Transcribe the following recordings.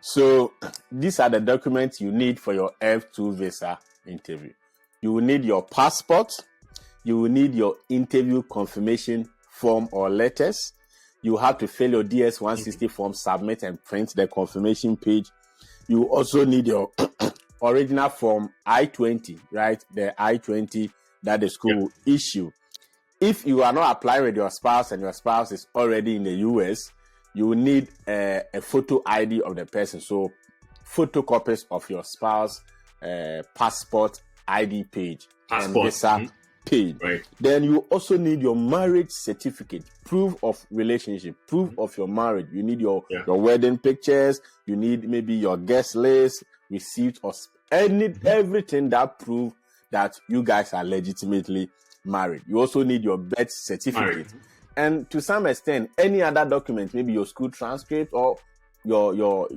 So these are the documents you need for your F2 visa interview. You will need your passport. You will need your interview confirmation form or letters. You have to fill your DS-160 form, submit and print the confirmation page. You also need your original form I-20, right? The I-20 that the school will issue. If you are not applying with your spouse and your spouse is already in the US, you will need a photo ID of the person. So photocopies of your spouse, passport ID page, and visa page. Right. Then you also need your marriage certificate, proof of relationship, proof of your marriage. You need your wedding pictures. You need maybe your guest list, receipt, or everything that prove that you guys are legitimately married. You also need your birth certificate. And to some extent, any other document, maybe your school transcript or your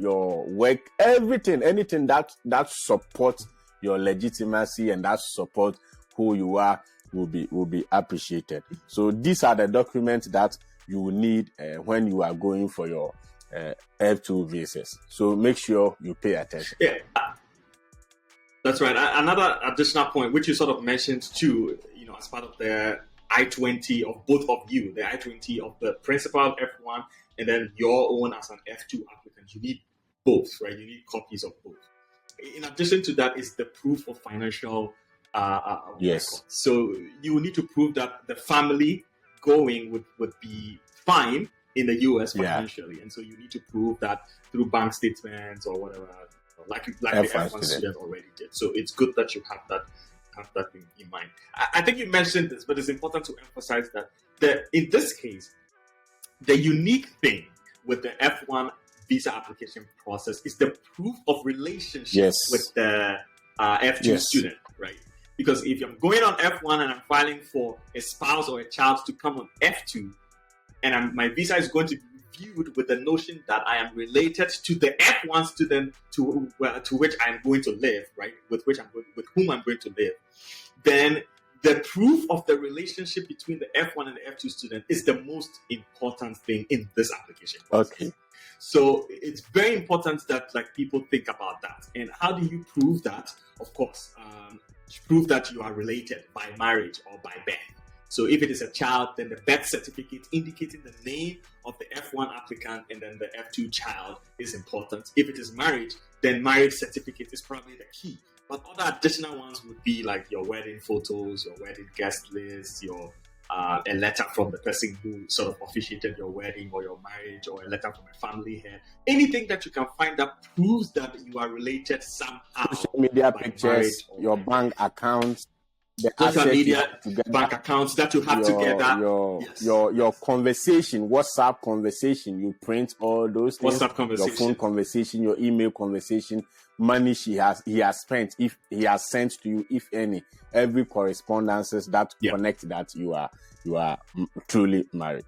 work, anything that supports your legitimacy and that support who you are will be appreciated. So these are the documents that you will need when you are going for your F2 visas. So make sure you pay attention. Yeah, that's right. Another additional point, which you sort of mentioned too, as part of the I-20 of both of you, the I-20 of the principal F1 and then your own as an F2 applicant, you need both, right? You need copies of both. In addition to that is the proof of financial record. So you will need to prove that the family going would be fine in the US financially. And so you need to prove that through bank statements or whatever, like the F1 student already did. So it's good that you have that in mind. I think you mentioned this, but it's important to emphasize that in this case, the unique thing with the F1 visa application process is the proof of relationship with the F2 student, right? Because if I'm going on F1 and I'm filing for a spouse or a child to come on F2, and my visa is going to be viewed with the notion that I am related to the F1 student to which I'm going to live, right? With whom I'm going to live, then the proof of the relationship between the F1 and the F2 student is the most important thing in this application process. Okay. So it's very important that people think about that. And how do you prove that? Of course, prove that you are related by marriage or by birth. So if it is a child, then the birth certificate indicating the name of the F1 applicant and then the F2 child is important. If it is marriage, then marriage certificate is probably the key. But other additional ones would be like your wedding photos, your wedding guest list, your a letter from the person who sort of officiated your wedding or your marriage, or a letter from a family here. Anything that you can find that proves that you are related somehow. Social media pictures, your bank accounts, the social media bank accounts that you have together. Your conversation, WhatsApp conversation, you print all those things. WhatsApp conversation. Your phone conversation, your email conversation, money he has spent, if he has sent to you, if any, every correspondences that connect that you are truly married.